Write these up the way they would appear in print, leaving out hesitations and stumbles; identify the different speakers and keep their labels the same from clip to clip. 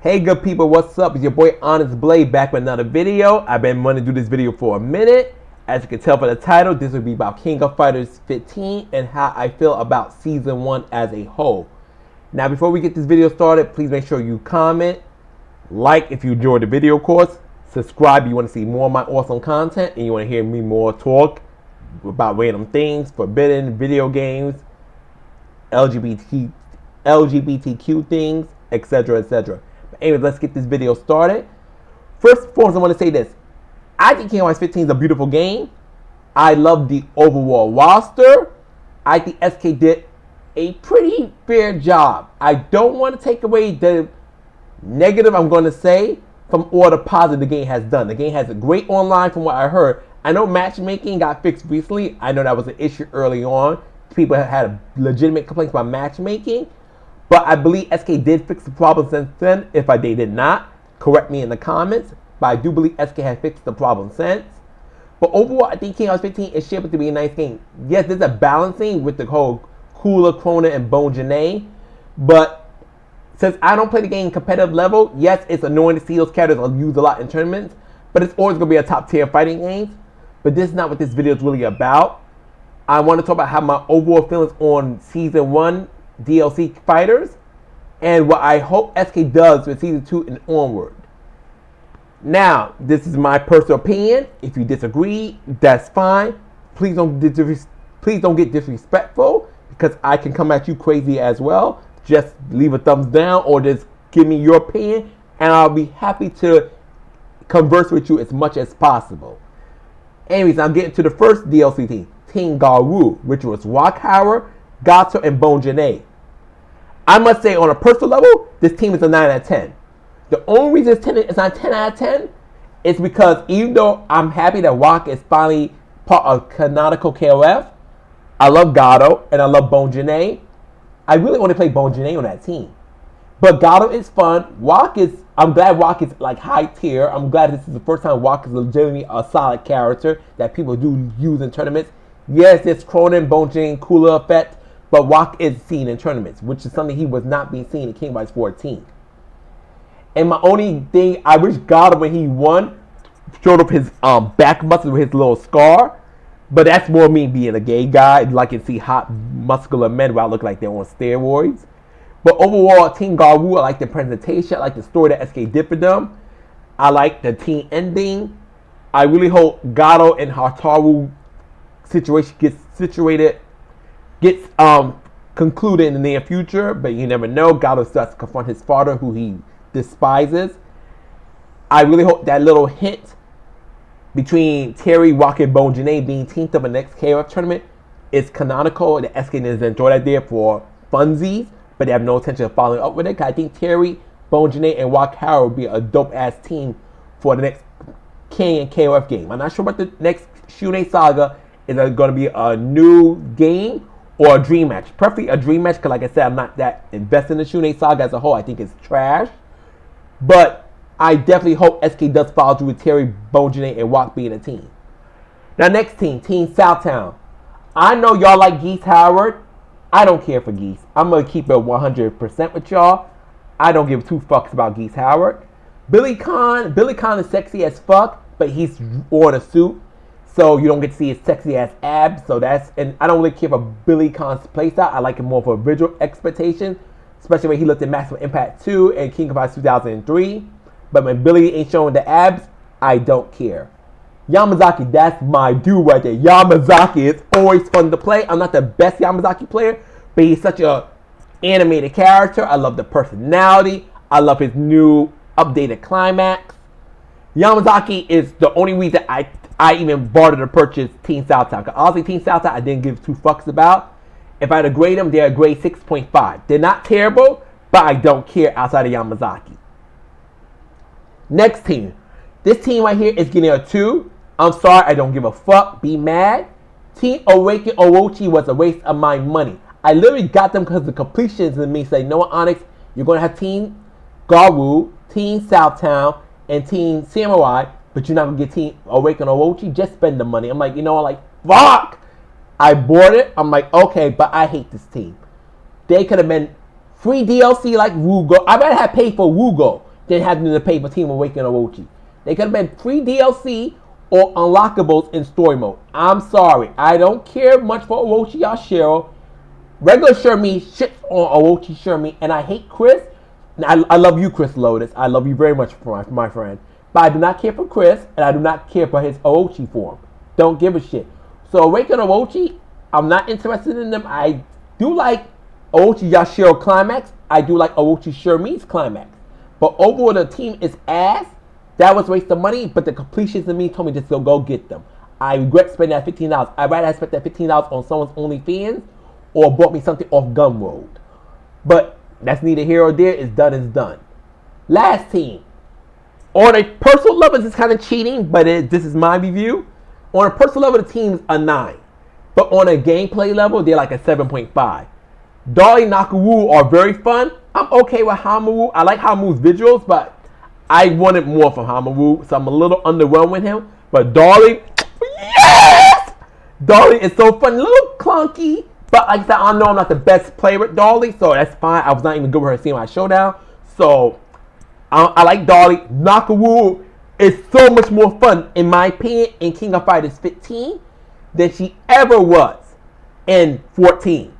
Speaker 1: Hey good people, what's up? It's your boy Honest Blade back with another video. I've been wanting to do this video for a minute. As you can tell from the title, this will be about King of Fighters 15 and how I feel about Season 1 as a whole. Now before we get this video started, please make sure you comment, like if you enjoyed the video course, subscribe if you want to see more of my awesome content and you want to hear me more talk about random things, forbidden video games, LGBTQ things, etc, etc. But anyways, let's get this video started. First and foremost, I want to say this. I think King of Fighters 15 is a beautiful game. I love the overall roster. I think SK did a pretty fair job. I don't want to take away the negative I'm going to say from all the positive the game has done. The game has a great online from what I heard. I know matchmaking got fixed recently. I know that was an issue early on. People had legitimate complaints about matchmaking. But I believe SK did fix the problem since then. If they did not, correct me in the comments. But I do believe SK has fixed the problem since. But overall, I think King of Fighters 15 is shaping to be a nice game. Yes, there's a balancing with the whole Cooler, Krona, and Bone Janae. But since I don't play the game competitive level, yes, it's annoying to see those characters used a lot in tournaments. But it's always going to be a top tier fighting game. But this is not what this video is really about. I want to talk about how my overall feelings on Season 1 DLC fighters and what I hope SK does with Season 2 and onward. Now, this is my personal opinion. If you disagree, that's fine. Please don't get disrespectful because I can come at you crazy as well. Just leave a thumbs down or just give me your opinion and I'll be happy to converse with you as much as possible. Anyways, I'm getting to the first DLC team, Team Garou, which was Rockhauer, Gato, and Bone Janae. I must say, on a personal level, this team is a 9 out of 10. The only reason it's not 10 out of 10 is because even though I'm happy that Rock is finally part of canonical KOF, I love Gato and I love Bone Janae. I really want to play Bone Janae on that team. But Gato is fun. I'm glad Rock is like high tier. I'm glad this is the first time Rock is legitimately a solid character that people do use in tournaments. Yes, there's Krona and Bone Janae cooler effect. But Rock is seen in tournaments, which is something he was not being seen in King of Fighters 14. And my only thing, I wish God when he won, showed up his back muscles with his little scar. But that's more me being a gay guy. Like to see hot, muscular men where I look like they're on steroids. But overall, Team Garou, I like the presentation. I like the story that SK did for them. I like the team ending. I really hope Gato and Hataru situation gets concluded in the near future, but you never know. Gato starts to confront his father, who he despises. I really hope that little hint between Terry, Rock, and Bone Janae being teamed up in the next KOF tournament is canonical. The SK doesn't enjoy that there for funsies, but they have no intention of following up with it. I think Terry, Bone Janae, and Rockhauer will be a dope-ass team for the next King and KOF game. I'm not sure about the next Shunei Saga. Is it going to be a new game or a dream match? Preferably a dream match because, like I said, I'm not that invested in the Shunei Saga as a whole. I think it's trash. But I definitely hope SK does follow through with Terry, Bone Janae, and Rock being a team. Now, next team, Team Southtown. I know y'all like Geese Howard. I don't care for Geese. I'm going to keep it 100% with y'all. I don't give two fucks about Geese Howard. Billy Khan is sexy as fuck, but he's worn a suit. So you don't get to see his sexy ass abs. And I don't really care for Billy Khan's playstyle. I like him more for visual expectation, especially when he looked at Maximum Impact 2 and King of Fighters 2003. But when Billy ain't showing the abs, I don't care. Yamazaki, that's my dude right there. Yamazaki is always fun to play. I'm not the best Yamazaki player, but he's such a animated character. I love the personality. I love his new updated climax. Yamazaki is the only reason I even bothered to purchase Team Southtown. Because honestly, Team Southtown I didn't give two fucks about. If I had to grade them, they're a grade 6.5. They're not terrible, but I don't care outside of Yamazaki. Next team. This team right here is getting a 2. I'm sorry, I don't give a fuck. Be mad. Team Awaken Orochi was a waste of my money. I literally got them because the completions in me say, no, Onyx, you're going to have Team Garou, Team Southtown, and Team Samurai, but you're not going to get Team Awaken Orochi. Just spend the money. I'm like, fuck. I bought it. I'm like, okay, but I hate this team. They could have been free DLC like Wugo. I better have paid for Wugo. than having to pay for Team Awakening Orochi. They could have been free DLC or unlockables in story mode. I'm sorry. I don't care much for Orochi Yashiro. Regular Shermie shits on Orochi Shermie, and I hate Chris. I love you, Chris Lotus. I love you very much, my friend. But I do not care for Chris, and I do not care for his Orochi form. Don't give a shit. So Awakening Orochi, I'm not interested in them. I do like Orochi Yashiro Climax. I do like Orochi Shermie's Climax. But overall, the team is ass. That was a waste of money, but the completions in me told me just to go get them. I regret spending that $15. I'd rather have spent that $15 on someone's OnlyFans or bought me something off Gumroad. But that's neither here or there. It's done is done. Last team. On a personal level, this is kind of cheating, but this is my review. On a personal level, the team's a 9. But on a gameplay level, they're like a 7.5. Dolly and Nakaru are very fun. I'm okay with Hamaru. I like Hamaru's visuals, but I wanted more from Hamaru, so I'm a little underwhelmed with him. But Dolly, yes! Dolly is so fun. A little clunky, but like I said, I know I'm not the best player with Dolly, so that's fine. I was not even good with her seeing my showdown. So I like Dolly. Nakaru is so much more fun, in my opinion, in King of Fighters 15 than she ever was in 14.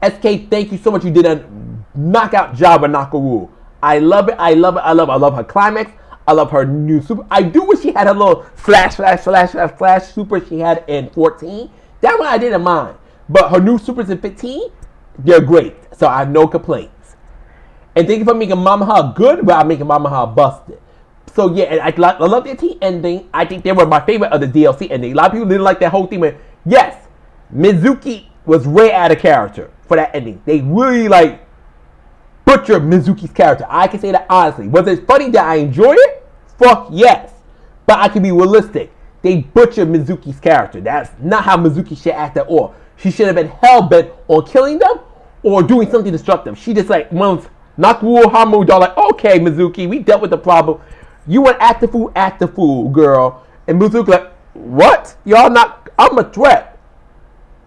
Speaker 1: SK, thank you so much. You did a knockout job with Nakaru. I love it. I love it. I love her climax. I love her new super. I do wish she had a little flash super she had in 14. That one I didn't mind. But her new supers in 15, they're great. So I have no complaints. And thank you for making Mamaha good, but I'm making Mamaha busted. So yeah, and I love their team ending. I think they were my favorite of the DLC ending. A lot of people didn't like that whole thing. But yes, Mizuki was way out of character for that ending. They really butchered Mizuki's character. I can say that honestly. Was it funny that I enjoyed it? Fuck yes. But I can be realistic. They butchered Mizuki's character. That's not how Mizuki should act at all. She should have been hell-bent on killing them or doing something destructive. She just once Nakaru, Hamaru, they're like, okay, Mizuki, we dealt with the problem. You want act the fool, girl. And Mizuki like, what? Y'all not, I'm a threat.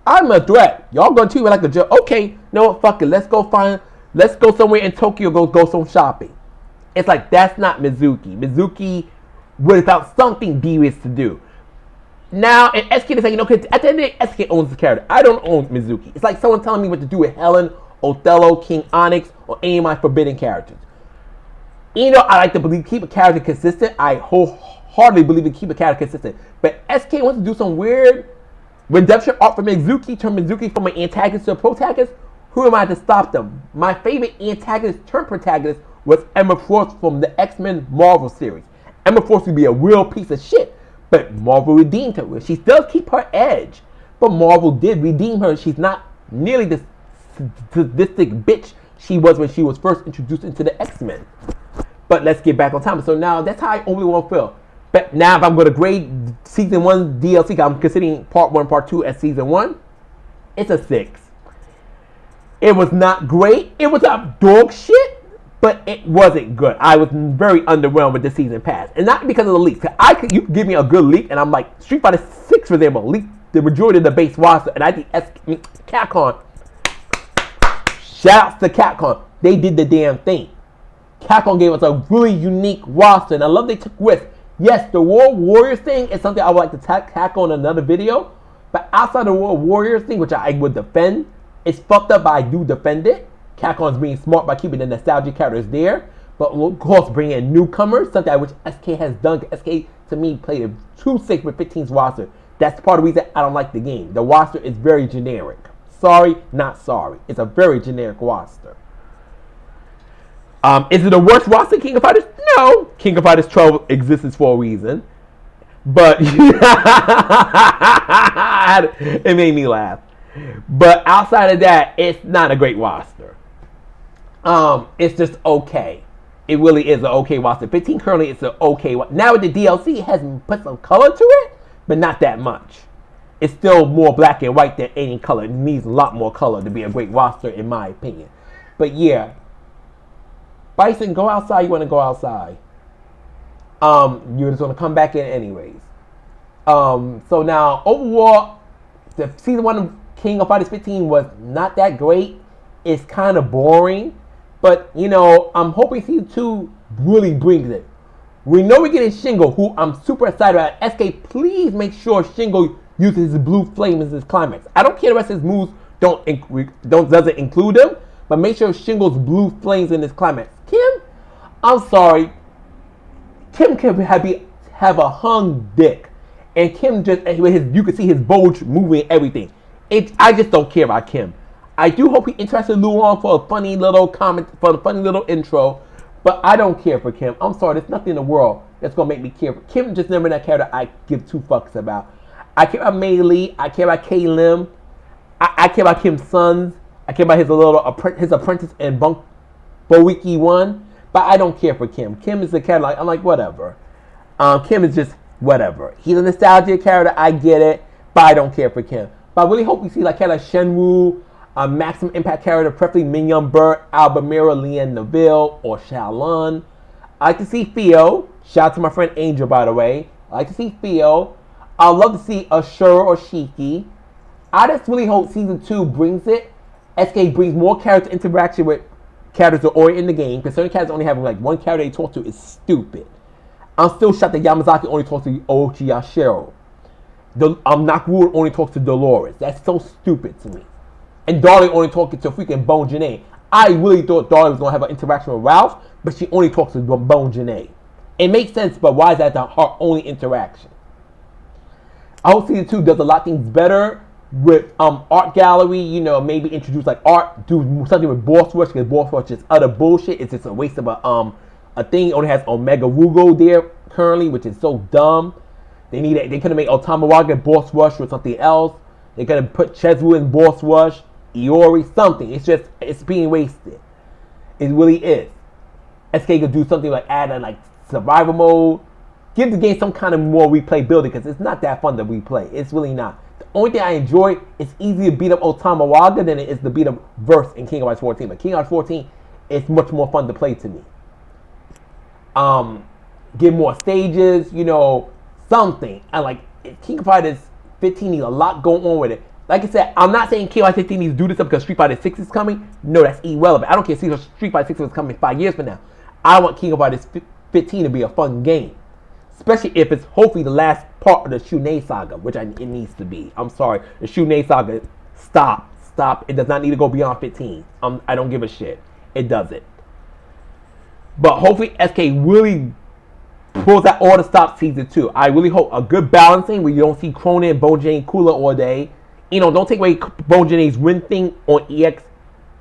Speaker 1: Y'all gonna treat me like a joke. Okay, no, fuck it. Let's go somewhere in Tokyo, go some shopping. It's like, that's not Mizuki. Mizuki would have found something devious to do. Now, and SK is like, because at the end of the day, SK owns the character. I don't own Mizuki. It's like someone telling me what to do with Helen, Othello, King Onyx, or any of my forbidden characters. You know, I like to keep a character consistent. I wholeheartedly believe in keep a character consistent. But SK wants to do some weird redemption arc for Mizuki, turn Mizuki from an antagonist to a protagonist. Who am I to stop them? My favorite antagonist turned protagonist was Emma Frost from the X-Men Marvel series. Emma Frost would be a real piece of shit, but Marvel redeemed her. She still keep her edge, but Marvel did redeem her. She's not nearly the sadistic bitch she was when she was first introduced into the X-Men. But let's get back on time. So now that's how I only want to feel. But now if I'm going to grade Season 1 DLC, I'm considering Part 1, Part 2 as Season 1, it's a 6. It was not great. It was a dog shit, but it wasn't good. I was very underwhelmed with the season pass. And not because of the leaks. You could give me a good leak, and I'm like, Street Fighter 6 was able to leak the majority of the base roster. And I think Capcom, shouts to Capcom, they did the damn thing. Capcom gave us a really unique roster, and I love they took risks. Yes, the World Warriors thing is something I would like to tackle on another video. But outside the World Warriors thing, which I would defend, it's fucked up, but I do defend it. Capcom's being smart by keeping the nostalgic characters there. But of course, bringing in newcomers, something which SK has done. SK, to me, played it too safe with 15's roster. That's part of the reason I don't like the game. The roster is very generic. Sorry, not sorry. It's a very generic roster. Is it the worst roster in King of Fighters? No. King of Fighters 12 exists for a reason. But it made me laugh. But outside of that, it's not a great roster. It's just okay. It really is an okay roster. 15 currently, it's an okay. Now with the DLC, it has put some color to it, but not that much. It's still more black and white than any color. It needs a lot more color to be a great roster, in my opinion. But yeah. Bison, go outside. You want to go outside. You're just going to come back in anyways. So now, overall, the Season 1 of King of Fighters 15 was not that great. It's kind of boring. But, I'm hoping season 2 really brings it. We know we're getting Shingo, who I'm super excited about. SK, please make sure Shingo uses his blue flame as his climax. I don't care the rest of his moves doesn't include them, but make sure Shingo's blue flames in his climax. Kim, I'm sorry. Kim can have a hung dick. And Kim you can see his bulge moving and everything. I just don't care about Kim. I do hope he interested Luong for a funny little comment, for a funny little intro, but I don't care for Kim. I'm sorry, there's nothing in the world that's gonna make me care for Kim. Just never that character I give two fucks about. I care about Mei Lee. I care about Kay Lim. I care about Kim's sons. I care about his apprentice in Boiki 1, but I don't care for Kim. Kim is the character I'm like whatever. Kim is just whatever. He's a nostalgia character. I get it, but I don't care for Kim. But I really hope we see character like Shenwu, a maximum impact character, preferably Min Young Burt, Albamira, Leanne Neville, or Shalon. I like to see Theo. Shout out to my friend Angel, by the way. I like to see Theo. I'd love to see Ashura or Shiki. I just really hope season 2 brings it. SK brings more character interaction with characters that are already in the game. Because certain characters only having one character they talk to is stupid. I'm still shocked that Yamazaki only talks to Ochi Yashiro. Nakuru only talks to Dolores. That's so stupid to me. And Darling only talking to freaking Bone Janae. I really thought Darling was going to have an interaction with Ralph, but she only talks to Bone Janae. It makes sense, but why is that her only interaction? I hope season 2 does a lot of things better with art gallery, maybe introduce art, do something with Boss Rush, because Boss Rush is utter bullshit. It's just a waste of a thing. It only has Omega Rugo there currently, which is so dumb. They could have made Otamawaga Boss Rush or something else. They could have put Chezwu in Boss Rush, Iori, something. It's being wasted. It really is. SK could do something like add a survival mode. Give the game some kind of more replayability, because it's not that fun to replay. It's really not. The only thing I enjoy is easier to beat up Otamawaga than it is to beat up Verse in King of Hearts 14. But King of Hearts 14 is much more fun to play to me. Get more stages, something. And King of Fighters 15 needs a lot going on with it. Like I said, I'm not saying King of Fighters 15 needs to do this up because Street Fighter 6 is coming. No, that's irrelevant. I don't care if Street Fighter 6 is coming 5 years from now. I want King of Fighters 15 to be a fun game. Especially if it's hopefully the last part of the Shunei saga, which it needs to be. I'm sorry. The Shunei saga, stop. It does not need to go beyond 15. I don't give a shit. It doesn't. But hopefully SK really pulls that order stop season 2. I really hope a good balancing where you don't see Cronin and Bojang Kula all day. Don't take away Bojang's win thing on EX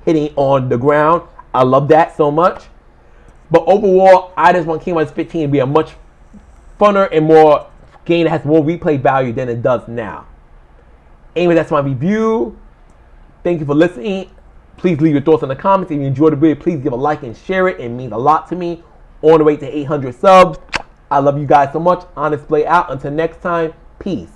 Speaker 1: hitting on the ground. I love that so much. But overall, I just want King of Fighters 15 to be a much funner and more game that has more replay value than it does now. Anyway, that's my review. Thank you for listening. Please leave your thoughts in the comments. If you enjoyed the video, please give a like and share it. It means a lot to me. On the way to 800 subs. I love you guys so much. Honest Play out. Until next time, peace.